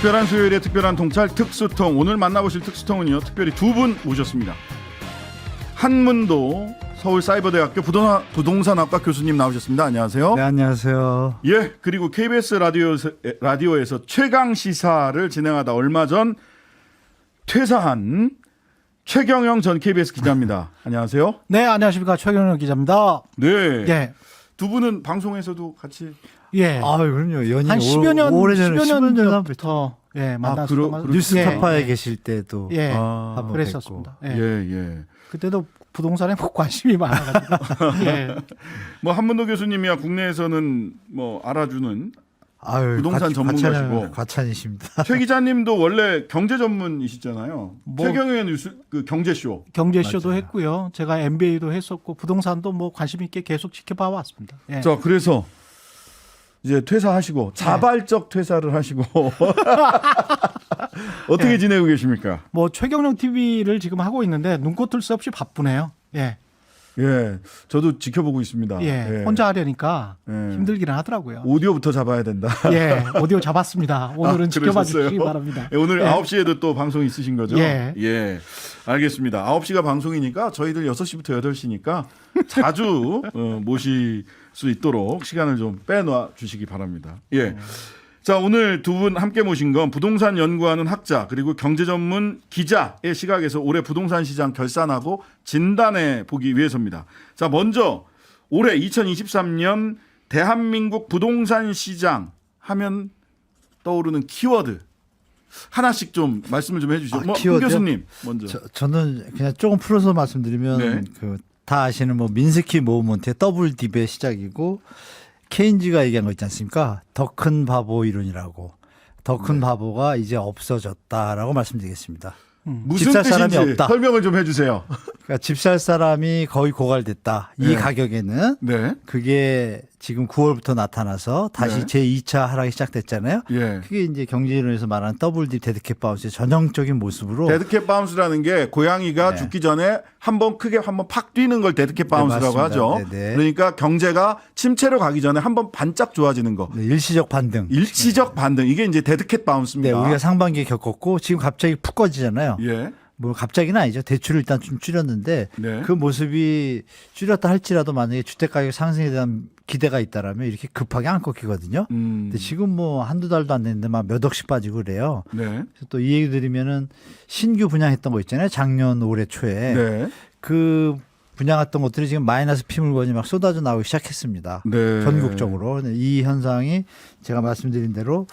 특별한 수요일에 특별한 통찰 특수통. 오늘 만나보실 특수통은요, 특별히 두 분 모셨습니다. 한문도 서울사이버대학교 부동산학과 교수님 나오셨습니다. 안녕하세요. 네, 안녕하세요. 예, 그리고 KBS 라디오에서 최강 시사를 진행하다 얼마 전 퇴사한 최경영 전 KBS 기자입니다. 안녕하세요. 네, 안녕하십니까. 최경영 기자입니다. 네. 예. 두 분은 방송에서도 같이. 예. 아, 그럼요. 연이 한 10여 년, 오래전에 10여 년 전부터 예, 만났었던 뉴스타파에 예. 계실 때도 예. 한번 그랬었습니다. 뵙고. 예. 예. 그때도 부동산에 관심이 많아가지고. 예. 뭐 한문도 교수님이야 국내에서는 뭐 알아주는 아유, 부동산 전문가시고. 과찬이십니다. 최 기자님도 원래 경제 전문이시잖아요. 뭐- 최경영의 뉴스 그 경제쇼. 경제쇼도 맞아요. 했고요. 제가 MBA도 했었고 부동산도 뭐 관심 있게 계속 지켜봐 왔습니다. 예. 자, 그래서 이제 퇴사하시고 자발적 퇴사를 하시고 어떻게 네. 지내고 계십니까? 뭐 최경영 TV를 지금 하고 있는데 눈코 뜰 새 없이 바쁘네요. 예. 예, 저도 지켜보고 있습니다. 예. 혼자 하려니까 예. 힘들기는 하더라고요. 오디오부터 잡아야 된다. 예. 오디오 잡았습니다. 오늘은 지켜봐 그러셨어요? 주시기 바랍니다. 예, 오늘 예. 9시에도 또 방송 있으신 거죠? 예. 알겠습니다. 9시가 방송이니까 저희들 6시부터 8시니까 자주 모실 수 있도록 시간을 좀 빼놔 주시기 바랍니다. 예. 자, 오늘 두 분 함께 모신 건 부동산 연구하는 학자 그리고 경제 전문 기자의 시각에서 올해 부동산 시장 결산하고 진단해 보기 위해서입니다. 자, 먼저 올해 2023년 대한민국 부동산 시장 하면 떠오르는 키워드 하나씩 좀 말씀을 좀 해주시죠. 뭐, 홍 키워드요? 교수님 먼저. 저는 그냥 조금 풀어서 말씀드리면 네. 다 아시는 뭐 민스키 모먼트의 더블 딥의 시작이고 케인즈가 얘기한 거 있지 않습니까? 더 큰 바보 이론이라고. 더 큰 바보가 이제 없어졌다라고 말씀드리겠습니다. 무슨 집살 사람이 뜻인지 없다. 설명을 좀 해주세요. 그러니까 집 살 사람이 거의 고갈됐다. 이 네. 가격에는 네. 그게 지금 9월부터 나타나서 다시 네. 제2차 하락이 시작됐잖아요. 예. 그게 이제 경제이론에서 말하는 더블 딥 데드캣 바운스의 전형적인 모습으로 데드캣 바운스라는 게 고양이가 네. 죽기 전에 한번 크게 한번 팍 뛰는 걸 데드캣 바운스라고 맞습니다. 하죠. 네, 네. 그러니까 경제가 침체로 가기 전에 한번 반짝 좋아지는 거. 네, 일시적 반등. 일시적 반등. 이게 이제 데드캣 네, 바운스입니다. 우리가 상반기에 겪었고 지금 갑자기 푹 꺼지잖아요. 예. 뭐 갑자기는 아니죠. 대출을 일단 좀 줄였는데 네. 그 모습이 줄였다 할지라도 만약에 주택 가격 상승에 대한 기대가 있다라면 이렇게 급하게 안 꺾이거든요. 근데 지금 뭐 한두 달도 안 됐는데 막 몇 억씩 빠지고 그래요. 네. 그래서 또 이 얘기 드리면은 신규 분양했던 거 있잖아요. 작년 올해 초에 네. 그 분양했던 것들이 지금 마이너스 피물건이 막 쏟아져 나오기 시작했습니다. 네. 전국적으로. 이 현상이 제가 말씀드린 대로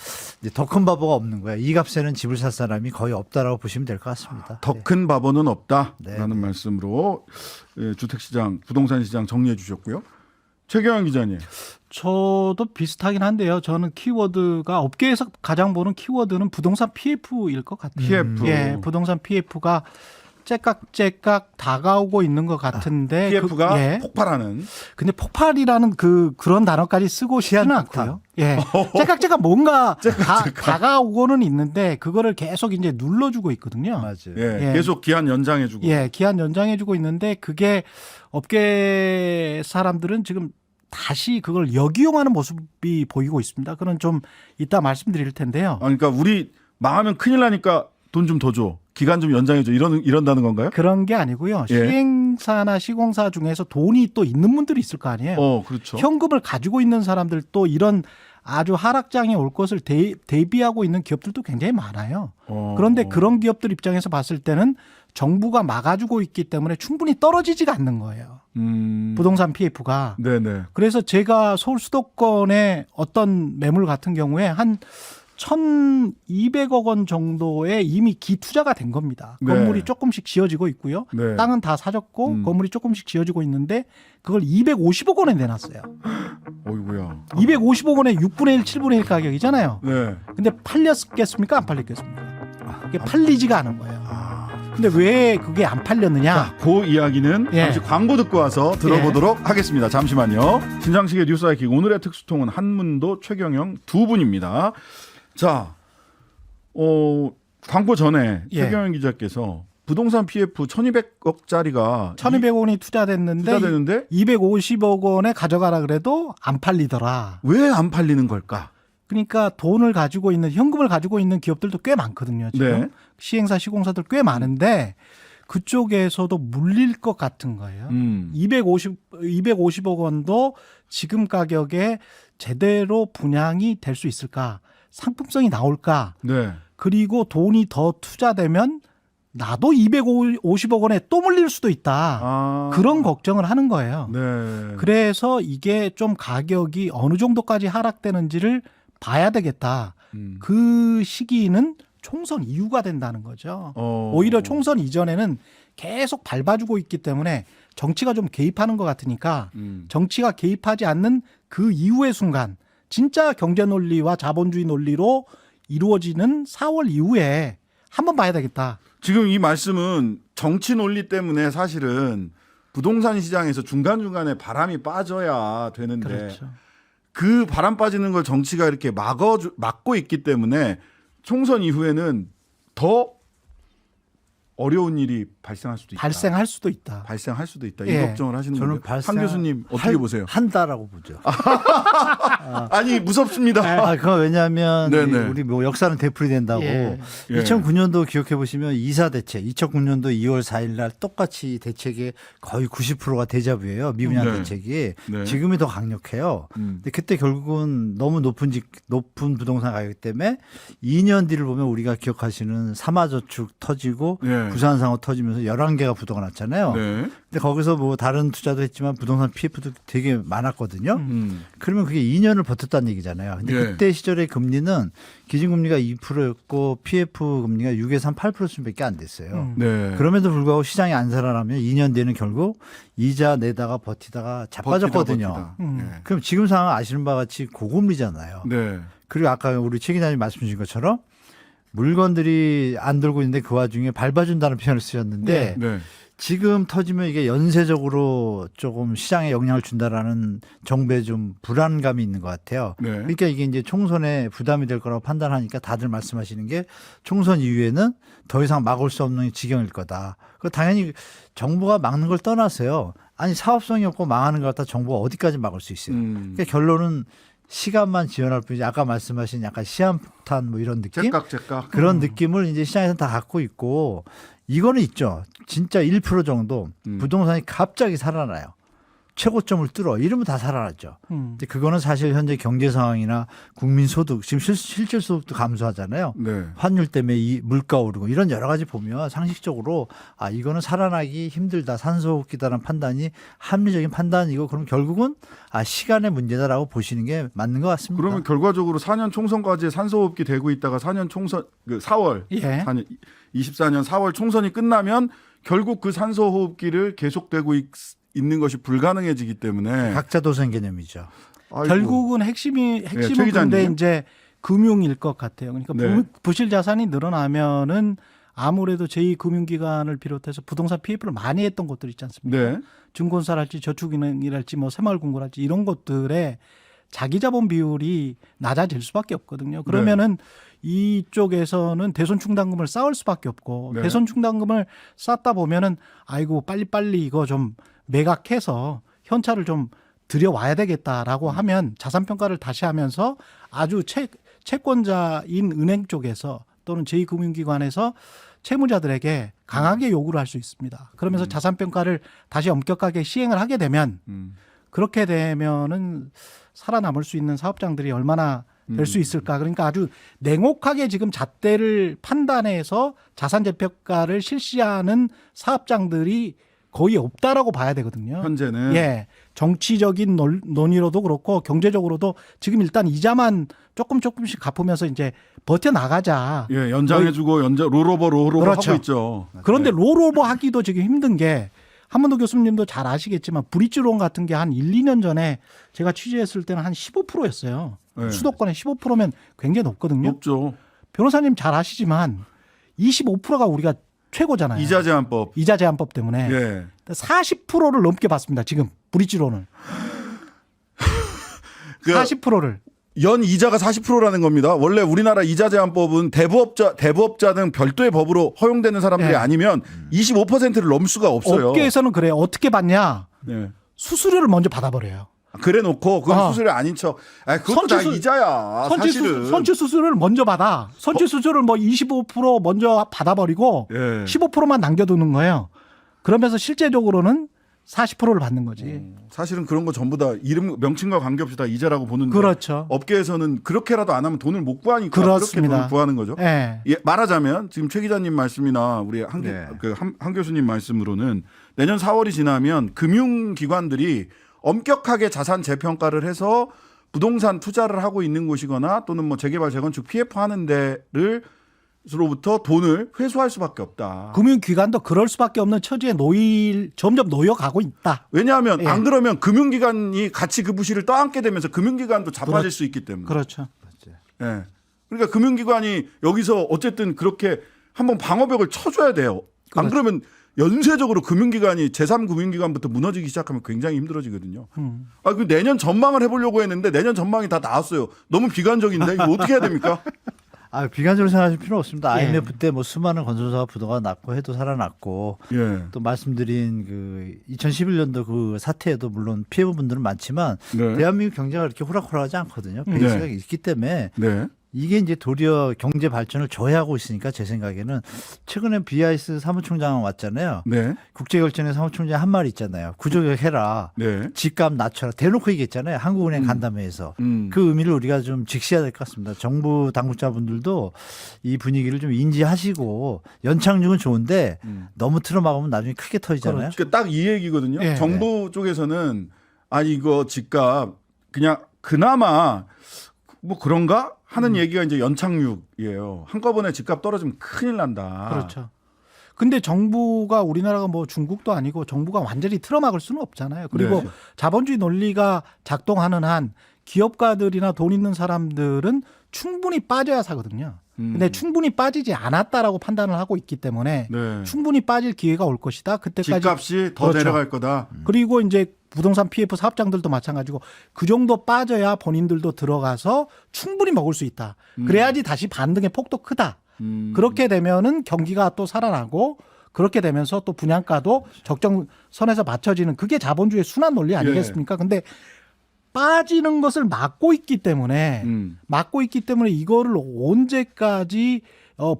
더 큰 바보가 없는 거예요. 이 값에는 집을 살 사람이 거의 없다라고 보시면 될 것 같습니다. 더 큰 바보는 없다라는 네. 말씀으로 주택시장, 부동산 시장 정리해 주셨고요. 최경영 기자님. 저도 비슷하긴 한데요. 저는 키워드가 업계에서 가장 보는 키워드는 부동산 PF일 것 같아요. PF. 예, 부동산 PF가 째깍째깍 다가오고 있는 것 같은데 PF가 예. 폭발하는. 근데 폭발이라는 그런 단어까지 쓰고 싶지는 않고요. 예. 째깍째깍 뭔가 다가오고는 있는데 그거를 계속 이제 눌러주고 있거든요. 맞아요. 예. 예. 계속 기한 연장해 주고. 예, 기한 연장해주고 있는데 그게 업계 사람들은 지금 다시 그걸 역이용하는 모습이 보이고 있습니다. 그건 좀 이따 말씀드릴 텐데요. 그러니까 우리 망하면 큰일 나니까 돈 좀 더 줘. 기간 좀 연장해 줘. 이런다는 건가요? 그런 게 아니고요. 예. 시행사나 시공사 중에서 돈이 또 있는 분들이 있을 거 아니에요. 그렇죠. 현금을 가지고 있는 사람들도 이런 아주 하락장이 올 것을 대비하고 있는 기업들도 굉장히 많아요. 그런데 그런 기업들 입장에서 봤을 때는 정부가 막아주고 있기 때문에 충분히 떨어지지가 않는 거예요. 부동산 PF가. 네네. 그래서 제가 서울 수도권의 어떤 매물 같은 경우에 한 1,200억 원 정도에 이미 기투자가 된 겁니다. 네. 건물이 조금씩 지어지고 있고요. 네. 땅은 다 사졌고 건물이 조금씩 지어지고 있는데 그걸 250억 원에 내놨어요. 어이구야. 250억 원에 6분의 1, 7분의 1 가격이잖아요. 네. 근데 팔렸겠습니까? 안 팔렸겠습니까? 이게 팔리지가 않은 거예요. 근데 왜 그게 안 팔렸느냐? 그 이야기는 예. 잠시 광고 듣고 와서 들어보도록 하겠습니다. 잠시만요. 신장식의 뉴스 하이킥 오늘의 특수통은 한문도 최경영 두 분입니다. 자, 광고 전에 예. 최경영 기자께서 부동산 PF 1,200억짜리가 1,200억 원이 투자됐는데 투자되는데 250억 원에 가져가라 그래도 안 팔리더라. 왜 안 팔리는 걸까? 그러니까 돈을 가지고 있는 현금을 가지고 있는 기업들도 꽤 많거든요. 지금 네. 시행사 시공사들 꽤 많은데 그쪽에서도 물릴 것 같은 거예요. 250억 원도 지금 가격에 제대로 분양이 될 수 있을까? 상품성이 나올까? 네. 그리고 돈이 더 투자되면 나도 250억 원에 또 물릴 수도 있다. 아. 그런 걱정을 하는 거예요. 네. 그래서 이게 좀 가격이 어느 정도까지 하락되는지를 봐야 되겠다. 그 시기는 총선 이후가 된다는 거죠. 오히려 총선 이전에는 계속 밟아주고 있기 때문에 정치가 좀 개입하는 것 같으니까 정치가 개입하지 않는 그 이후의 순간 진짜 경제 논리와 자본주의 논리로 이루어지는 4월 이후에 한번 봐야 되겠다. 지금 이 말씀은 정치 논리 때문에 사실은 부동산 시장에서 중간중간에 바람이 빠져야 되는데 그렇죠. 그 바람 빠지는 걸 정치가 이렇게 막고 있기 때문에 총선 이후에는 더 어려운 일이 발생할 수도 있다. 발생할 수도 있다. 발생할 수도 있다. 이 예. 걱정을 하시는 저는 거예요. 한 교수님 어떻게 보세요? 한다라고 보죠. 아니 무섭습니다. 그건 왜냐하면 네네. 우리 뭐 역사는 되풀이된다고 예. 예. 2009년도 기억해 보시면 이사 대책 2009년도 2월 4일 날 똑같이 대책의 거의 90%가 데자뷰예요. 미분양 네. 대책이 네. 지금이 더 강력해요. 근데 그때 결국은 너무 높은 부동산 가격 때문에 2년 뒤를 보면 우리가 기억하시는 삼화저축 터지고 네. 부산상호 터지면서 11개가 부도가 났잖아요. 네. 근데 거기서 뭐 다른 투자도 했지만 부동산 PF도 되게 많았거든요. 그러면 그게 2년을 버텼다는 얘기잖아요. 근데 예. 그때 시절의 금리는 기준금리가 2%였고 PF 금리가 6에서 한 8%수밖에 안 됐어요. 네. 그럼에도 불구하고 시장이 안 살아나면 2년 뒤에는 결국 이자 내다가 버티다가 자빠졌거든요. 버티다. 네. 그럼 지금 상황 아시는 바와 같이 고금리잖아요. 네. 그리고 아까 우리 최 기자님 말씀 주신 것처럼 물건들이 안 들고 있는데 그 와중에 밟아준다는 표현을 쓰셨는데 네. 지금 터지면 이게 연쇄적으로 조금 시장에 영향을 준다라는 정부의 좀 불안감이 있는 것 같아요. 네. 그러니까 이게 이제 총선에 부담이 될 거라고 판단하니까 다들 말씀하시는 게 총선 이후에는 더 이상 막을 수 없는 지경일 거다. 그 당연히 정부가 막는 걸 떠나서요. 아니 사업성이 없고 망하는 것 같다 정부가 어디까지 막을 수 있어요. 그러니까 결론은 시간만 지연할 뿐이지 아까 말씀하신 약간 시한폭탄 뭐 이런 느낌 째깍째깍. 그런 느낌을 이제 시장에서는 다 갖고 있고 이거는 있죠. 진짜 1% 정도 부동산이 갑자기 살아나요. 최고점을 뚫어 이러면 다 살아났죠. 근데 그거는 사실 현재 경제 상황이나 국민 소득 지금 실질 소득도 감소하잖아요. 네. 환율 때문에 이 물가 오르고 이런 여러 가지 보면 상식적으로 아 이거는 살아나기 힘들다 산소호흡기다라는 판단이 합리적인 판단이고 그럼 결국은 아 시간의 문제다라고 보시는 게 맞는 것 같습니다. 그러면 결과적으로 4년 총선까지 산소호흡기 되고 있다가 4년 총선 그 4월 예. 24년 4월 총선이 끝나면 결국 그 산소호흡기를 계속되고 있는 것이 불가능해지기 때문에 각자 도생 개념이죠. 아이고. 결국은 최 핵심은 기자님. 근데 이제 금융일 것 같아요. 그러니까 네. 부실 자산이 늘어나면은 아무래도 제2금융기관을 비롯해서 부동산 PF를 많이 했던 곳들 있지 않습니까? 네. 증권사랄지 저축은행이랄지 뭐 새마을금고랄지 이런 것들에 자기자본 비율이 낮아질 수밖에 없거든요. 그러면은 이쪽에서는 대손 충당금을 쌓을 수밖에 없고 네. 대손 충당금을 쌓다 보면은 아이고 빨리빨리 이거 좀 매각해서 현찰을 좀 들여와야 되겠다라고 하면 자산 평가를 다시 하면서 아주 채권자인 은행 쪽에서 또는 제2금융기관에서 채무자들에게 강하게 요구를 할 수 있습니다. 그러면서 자산 평가를 다시 엄격하게 시행을 하게 되면 그렇게 되면은 살아남을 수 있는 사업장들이 얼마나 될 수 있을까? 그러니까 아주 냉혹하게 지금 잣대를 판단해서 자산 재평가를 실시하는 사업장들이 거의 없다라고 봐야 되거든요. 현재는 예. 정치적인 논의로도 그렇고 경제적으로도 지금 일단 이자만 조금씩 갚으면서 이제 버텨 나가자. 예, 연장해주고 롤오버 그렇죠. 하고 있죠. 그런데 롤오버 하기도 지금 힘든 게 한문도 교수님도 잘 아시겠지만 브릿지론 같은 게 한 1, 2년 전에 제가 취재했을 때는 한 15%였어요. 네. 수도권에 15%면 굉장히 높거든요. 높죠. 변호사님 잘 아시지만 25%가 우리가 최고잖아요. 이자 제한법. 이자 제한법 때문에 예. 40%를 넘게 받습니다. 지금 브릿지론은. 그 40%를. 연 이자가 40%라는 겁니다. 원래 우리나라 이자 제한법은 대부업자 등 별도의 법으로 허용되는 사람들이 네. 아니면 25%를 넘을 수가 없어요. 업계에서는 그래요. 어떻게 받냐? 네. 수수료를 먼저 받아버려요. 그래 놓고 그건 수술이 아닌 척. 그것도 다 선취 이자야. 사실은. 선취 수술을 먼저 받아. 선취 수술을 뭐 25% 먼저 받아버리고 예. 15%만 남겨두는 거예요. 그러면서 실제적으로는 40%를 받는 거지. 사실은 그런 거 전부 다 이름 명칭과 관계없이 다 이자라고 보는데 그렇죠. 업계에서는 그렇게라도 안 하면 돈을 못 구하니까 그렇게 그렇습니다. 돈을 구하는 거죠. 예. 예, 말하자면 지금 최 기자님 말씀이나 우리 네. 한 교수님 말씀으로는 내년 4월이 지나면 금융기관들이 엄격하게 자산 재평가를 해서 부동산 투자를 하고 있는 곳이거나 또는 뭐 재개발 재건축 PF 하는 데를 로부터 돈을 회수할 수밖에 없다. 금융기관도 그럴 수밖에 없는 처지에 점점 놓여가고 있다. 왜냐하면 예. 안 그러면 금융기관이 같이 그 부실을 떠안게 되면서 금융기관도 자빠질 그렇- 수 있기 때문에. 그렇죠. 예. 그러니까 금융기관이 여기서 어쨌든 그렇게 한번 방어벽을 쳐줘야 돼요. 안 그렇죠. 그러면 연쇄적으로 금융기관이 제3금융기관부터 무너지기 시작하면 굉장히 힘들어지거든요. 그 내년 전망을 해보려고 했는데 내년 전망이 다 나왔어요. 너무 비관적인데 이거 어떻게 해야 됩니까? 비관적으로 생각하실 필요 없습니다. 예. IMF 때 뭐 수많은 건설사가 부도가 났고 해도 살아났고 예. 또 말씀드린 그 2011년도 그 사태에도 물론 피해 본 분들은 많지만 네. 대한민국 경제가 그렇게 호락호락하지 않거든요. 네. 베이스가 있기 때문에 네. 이게 이제 도리어 경제 발전을 저해하고 있으니까 제 생각에는 최근에 BIS 사무총장 왔잖아요. 네. 국제결전의 사무총장 한 말이 있잖아요. 구조개혁 해라. 네. 집값 낮춰라. 대놓고 얘기했잖아요. 한국은행 간담회에서. 그 의미를 우리가 좀 직시해야 될 것 같습니다. 정부 당국자분들도 이 분위기를 좀 인지하시고 연착륙은 좋은데 너무 틀어막으면 나중에 크게 터지잖아요. 딱 이 얘기거든요. 예. 정부 쪽에서는 이거 집값 그냥 그나마 뭐 그런가 하는 얘기가 이제 연착륙이에요. 한꺼번에 집값 떨어지면 큰일 난다. 그렇죠. 근데 정부가 우리나라가 뭐 중국도 아니고 정부가 완전히 틀어막을 수는 없잖아요. 그리고 네. 자본주의 논리가 작동하는 한 기업가들이나 돈 있는 사람들은 충분히 빠져야 사거든요. 근데 충분히 빠지지 않았다라고 판단을 하고 있기 때문에 네. 충분히 빠질 기회가 올 것이다. 그때까지 집값이 더 그렇죠. 내려갈 거다. 그리고 이제 부동산 PF 사업장들도 마찬가지고 그 정도 빠져야 본인들도 들어가서 충분히 먹을 수 있다. 그래야지 다시 반등의 폭도 크다. 그렇게 되면은 경기가 또 살아나고 그렇게 되면서 또 분양가도 적정선에서 맞춰지는 그게 자본주의 순환 논리 아니겠습니까? 근데 빠지는 것을 막고 있기 때문에 이거를 언제까지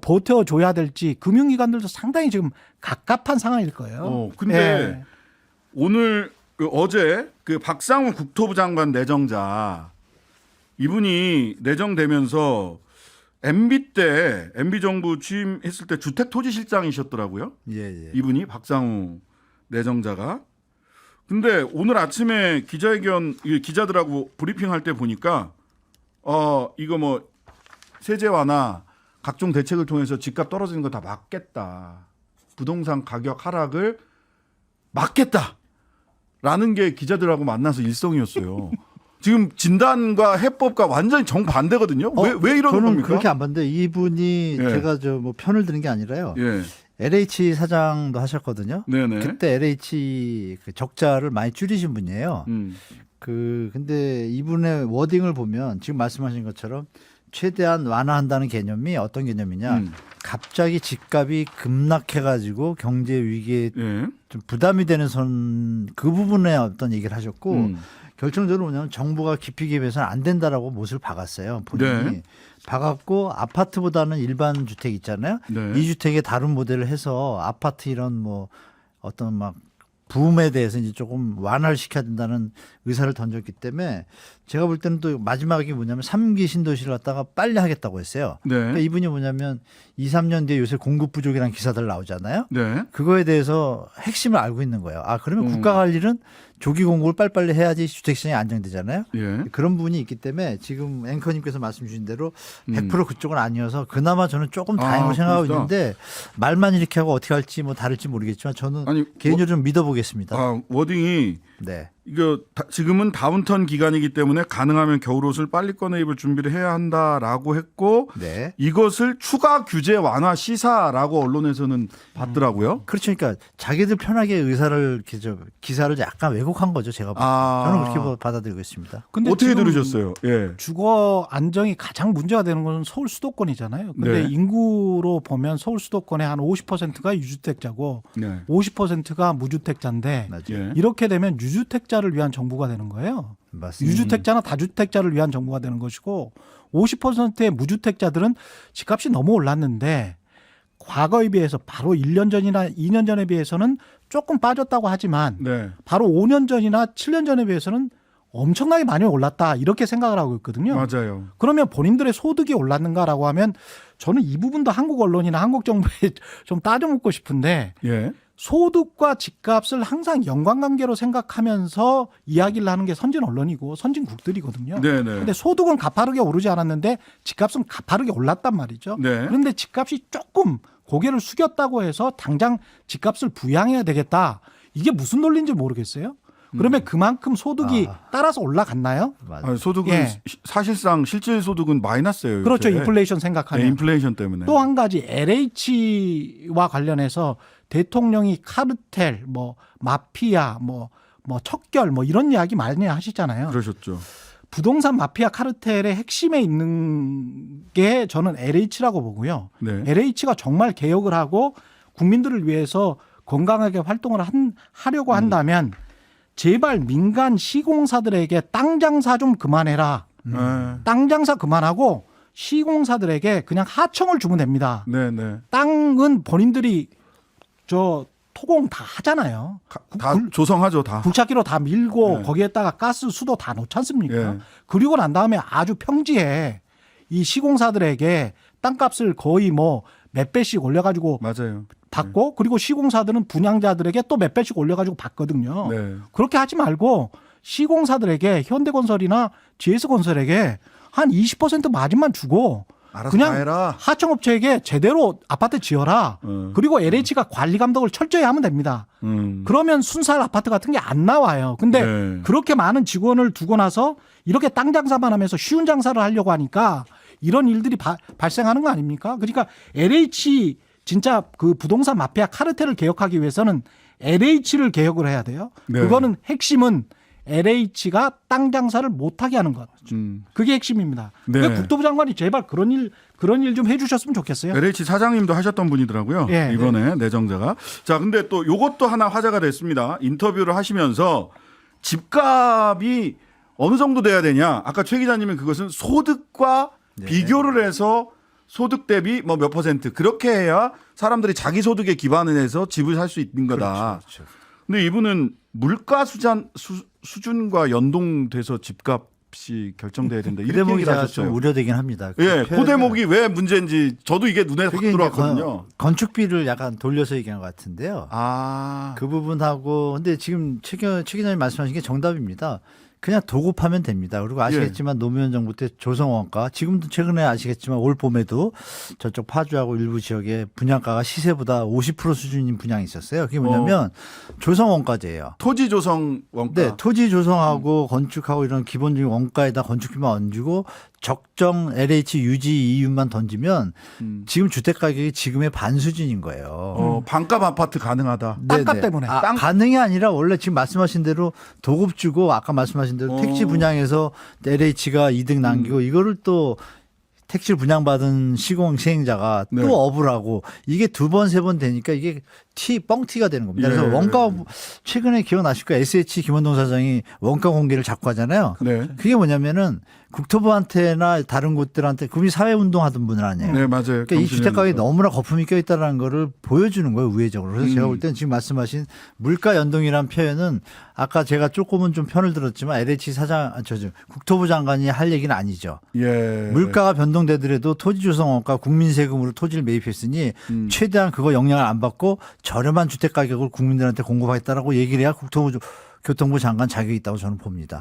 버텨줘야 될지 금융기관들도 상당히 지금 갑갑한 상황일 거예요. 근데 예. 오늘 어제 그 박상우 국토부 장관 내정자 이분이 내정되면서 MB 정부 취임했을 때 주택토지실장이셨더라고요. 예. 이분이 박상우 내정자가. 근데 오늘 아침에 기자회견 기자들하고 브리핑할 때 보니까 이거 뭐 세제 완화 각종 대책을 통해서 집값 떨어지는 거 다 막겠다. 부동산 가격 하락을 막겠다라는 게 기자들하고 만나서 일성이었어요. 지금 진단과 해법과 완전히 정반대거든요. 왜 이러는 저는 겁니까? 그렇게 안 봤는데 이분이 예. 제가 뭐 편을 드는 게 아니라요. 예. LH 사장도 하셨거든요. 네네. 그때 LH 그 적자를 많이 줄이신 분이에요. 근데 이분의 워딩을 보면 지금 말씀하신 것처럼 최대한 완화한다는 개념이 어떤 개념이냐? 갑자기 집값이 급락해가지고 경제 위기에 예. 좀 부담이 되는 그 부분에 어떤 얘기를 하셨고 결정적으로 뭐냐면 정부가 깊이 개입해서는 안 된다라고 못을 박았어요. 본인이. 네. 박았고 아파트보다는 일반 주택 있잖아요. 네. 이 주택에 다른 모델을 해서 아파트 이런 뭐 어떤 막 붐에 대해서 이제 조금 완화를 시켜야 된다는 의사를 던졌기 때문에 제가 볼 때는 또 마지막이 뭐냐면 3기 신도시를 갖다가 빨리 하겠다고 했어요. 네. 그러니까 이분이 뭐냐면 2, 3년 뒤에 요새 공급 부족이라는 기사들 나오잖아요. 네. 그거에 대해서 핵심을 알고 있는 거예요. 그러면 국가가 할 일은 조기 공급을 빨리빨리 해야지 주택시장이 안정되잖아요. 예. 그런 부분이 있기 때문에 지금 앵커님께서 말씀 주신 대로 100% 그쪽은 아니어서 그나마 저는 조금 다행으로 생각하고 그렇구나. 있는데 말만 이렇게 하고 어떻게 할지 뭐 다를지 모르겠지만 저는 아니, 개인적으로 좀 믿어보겠습니다. 워딩이 네. 이거 지금은 다운턴 기간이기 때문에 가능하면 겨울옷을 빨리 꺼내 입을 준비를 해야 한다라고 했고 네. 이것을 추가 규제 완화 시사라고 언론에서는 봤더라고요. 그렇죠. 그러니까 자기들 편하게 의사를 이렇게 기사를 약간 왜곡한 거죠. 제가 볼 때. 저는 그렇게 받아들이고 있습니다. 근데 어떻게 지금 들으셨어요? 예. 주거 안정이 가장 문제가 되는 것은 서울 수도권이잖아요. 근데 네. 인구로 보면 서울 수도권의 한 50%가 유주택자고 네. 50%가 무주택자인데 맞아요. 예. 이렇게 되면 유주택자 무주택자를 위한 정부가 되는 거예요. 맞습니다. 유주택자나 다주택자를 위한 정부가 되는 것이고 50%의 무주택자들은 집값이 너무 올랐는데 과거에 비해서 바로 1년 전이나 2년 전에 비해서는 조금 빠졌다고 하지만 네. 바로 5년 전이나 7년 전에 비해서는 엄청나게 많이 올랐다 이렇게 생각을 하고 있거든요. 맞아요. 그러면 본인들의 소득이 올랐는가라고 하면 저는 이 부분도 한국 언론이나 한국 정부에 좀 따져 묻고 싶은데 예. 소득과 집값을 항상 연관관계로 생각하면서 이야기를 하는 게 선진 언론이고 선진국들이거든요. 네네. 근데 소득은 가파르게 오르지 않았는데 집값은 가파르게 올랐단 말이죠. 네. 그런데 집값이 조금 고개를 숙였다고 해서 당장 집값을 부양해야 되겠다. 이게 무슨 논리인지 모르겠어요. 그러면 그만큼 소득이 따라서 올라갔나요? 맞아요. 아니, 소득은 예. 사실상 실질 소득은 마이너스예요. 그렇죠. 요새. 인플레이션 생각하면. 네, 인플레이션 때문에. 또 한 가지 LH와 관련해서 대통령이 카르텔, 뭐 마피아, 뭐 척결, 뭐 이런 이야기 많이 하시잖아요. 그러셨죠. 부동산 마피아 카르텔의 핵심에 있는 게 저는 LH라고 보고요. 네. LH가 정말 개혁을 하고 국민들을 위해서 건강하게 활동을 하려고 한다면 제발 민간 시공사들에게 땅 장사 좀 그만해라. 네. 땅 장사 그만하고 시공사들에게 그냥 하청을 주면 됩니다. 네네. 땅은 본인들이 저 토공 다 하잖아요. 다 조성하죠, 다. 굴착기로 다 밀고 네. 거기에다가 가스 수도 다 놓지 않습니까? 예. 그리고 난 다음에 아주 평지에 이 시공사들에게 땅값을 거의 뭐 몇 배씩 올려가지고 맞아요. 받고 그리고 시공사들은 분양자들에게 또 몇 배씩 올려가지고 받거든요. 네. 그렇게 하지 말고 시공사들에게 현대건설이나 GS건설에게 한 20% 마진만 주고 알아서 그냥 다 해라. 하청업체에게 제대로 아파트 지어라. 그리고 LH가 관리 감독을 철저히 하면 됩니다. 그러면 순살 아파트 같은 게 안 나와요. 근데 네. 그렇게 많은 직원을 두고 나서 이렇게 땅 장사만 하면서 쉬운 장사를 하려고 하니까 이런 일들이 발생하는 거 아닙니까? 그러니까 LH 진짜 그 부동산 마피아 카르텔을 개혁하기 위해서는 LH를 개혁을 해야 돼요. 네. 그거는 핵심은 LH가 땅 장사를 못하게 하는 것. 그게 핵심입니다. 네. 그러니까 국토부 장관이 제발 그런 일 좀 해주셨으면 좋겠어요. LH 사장님도 하셨던 분이더라고요. 예. 이번에 내정자가. 자, 근데 또 요것도 하나 화제가 됐습니다. 인터뷰를 하시면서 집값이 어느 정도 돼야 되냐. 아까 최 기자님은 그것은 소득과 비교를 해서 소득 대비 뭐 몇 퍼센트 그렇게 해야 사람들이 자기 소득에 기반을 해서 집을 살 수 있는 거다. 그렇죠. 근데 이분은 물가 수준과 연동돼서 집값이 결정돼야 된다. 그 이렇게 대목이 얘기를 제가 하셨어요. 좀 우려되긴 합니다. 예, 그 대목이 왜 문제인지 저도 이게 눈에 확 그게 이제 들어왔거든요. 건축비를 약간 돌려서 얘기한 것 같은데요. 아, 그 부분하고 근데 지금 최 기자님 말씀하신 게 정답입니다. 그냥 도급하면 됩니다. 그리고 아시겠지만 노무현 정부 때 조성원가 지금도 최근에 아시겠지만 올 봄에도 저쪽 파주하고 일부 지역에 분양가가 시세보다 50% 수준인 분양이 있었어요. 그게 뭐냐면 조성원가제예요. 토지 조성 원가. 네, 토지 조성하고 건축하고 이런 기본적인 원가에다 건축비만 얹고 적정 LH 유지 이윤만 던지면 지금 주택 가격이 지금의 반 수준인 거예요. 반값 아파트 가능하다. 땅값 네네. 때문에. 가능이 아니라 원래 지금 말씀하신 대로 도급 주고 아까 말씀하신 대로 택지 분양해서 LH가 이득 남기고 이거를 또 택지를 분양받은 시공 시행자가 네. 또 업을 하고 이게 두 번 세 번 되니까 이게 뻥튀가 되는 겁니다. 그래서 예. 원가 최근에 기억나실 거예요. SH 김원동 사장이 원가 공개를 자꾸 하잖아요. 네. 그게 뭐냐면은 국토부한테나 다른 곳들한테 국민 사회운동 하던 분들 아니에요. 네, 맞아요. 그러니까 이 주택 가격이 경실련에서. 너무나 거품이 껴있다는 거를 보여주는 거예요, 우회적으로. 그래서 제가 볼 때는 지금 말씀하신 물가 연동이라는 표현은 아까 제가 조금은 좀 편을 들었지만 LH 국토부 장관이 할 얘기는 아니죠. 예. 물가가 변동되더라도 토지 조성원가 국민 세금으로 토지를 매입했으니 최대한 그거 영향을 안 받고 저렴한 주택 가격을 국민들한테 공급하겠다라고 얘기를 해야 교통부 장관 자격이 있다고 저는 봅니다.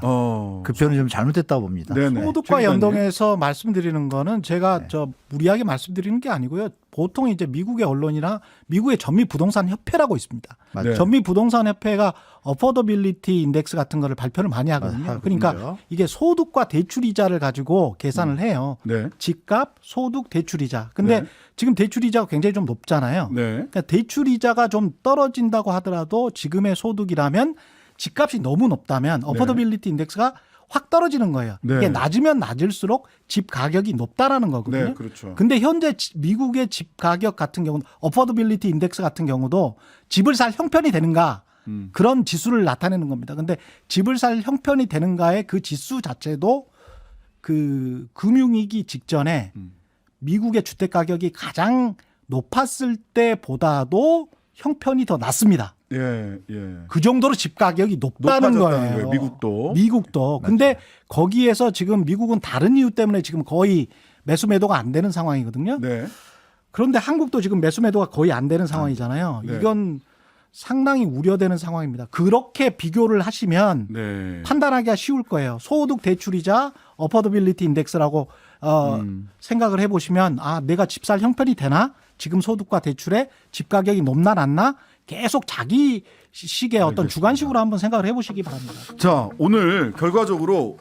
그 표현이 좀 잘못됐다고 봅니다. 네네. 소득과 최 기자님. 연동해서 말씀드리는 거는 제가 무리하게 말씀드리는 게 아니고요. 보통 이제 미국의 언론이나 미국의 전미 부동산 협회라고 있습니다. 네. 전미 부동산 협회가 어포더빌리티 인덱스 같은 거를 발표를 많이 하거든요. 하거든요. 그러니까 이게 소득과 대출이자를 가지고 계산을 해요. 네. 집값, 소득, 대출이자. 근데 네. 지금 대출이자가 굉장히 좀 높잖아요. 네. 그러니까 대출이자가 좀 떨어진다고 하더라도 지금의 소득이라면 집값이 너무 높다면 어포더빌리티 인덱스가 확 떨어지는 거예요. 네. 이게 낮으면 낮을수록 집 가격이 높다라는 거거든요. 네, 그렇죠. 근데 현재 미국의 집 가격 같은 경우는 어포더빌리티 인덱스 같은 경우도 집을 살 형편이 되는가 그런 지수를 나타내는 겁니다. 근데 집을 살 형편이 되는가의 그 지수 자체도 그 금융위기 직전에 미국의 주택 가격이 가장 높았을 때보다도 형편이 더 낮습니다. 예, 예. 그 정도로 집 가격이 높다는 높아졌다는 거예요. 미국도. 미국도. 근데 거기에서 지금 미국은 다른 이유 때문에 지금 거의 매수 매도가 안 되는 상황이거든요. 네. 그런데 한국도 지금 매수 매도가 거의 안 되는 상황이잖아요. 네. 이건 상당히 우려되는 상황입니다. 그렇게 비교를 하시면 네. 판단하기가 쉬울 거예요. 소득 대출이자 어퍼더빌리티 인덱스라고 생각을 해보시면 아 내가 집 살 형편이 되나? 지금 소득과 대출에 집 가격이 높나 낮나? 계속 자기 식의 어떤 주관식으로 한번 생각을 해보시기 바랍니다. 자, 오늘 결과적으로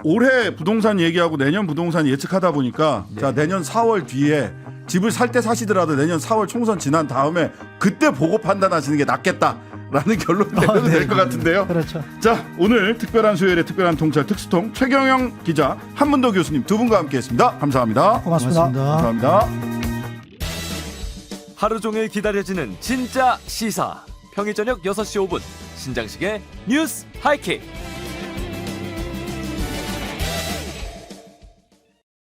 올해 부동산 얘기하고 내년 부동산 예측하다 보니까 자, 내년 4월 뒤에 집을 살 때 사시더라도 내년 4월 총선 지난 다음에 그때 보고 판단하시는 게 낫겠다라는 결론 내려도 될 것 같은데요. 그렇죠. 자, 오늘 특별한 수요일에 특별한 통찰 특수통 최경영 기자, 한문도 교수님 두 분과 함께했습니다. 감사합니다. 고맙습니다. 감사합니다. 하루 종일 기다려지는 진짜 시사. 평일 저녁 6시 5분 신장식의 뉴스 하이킥.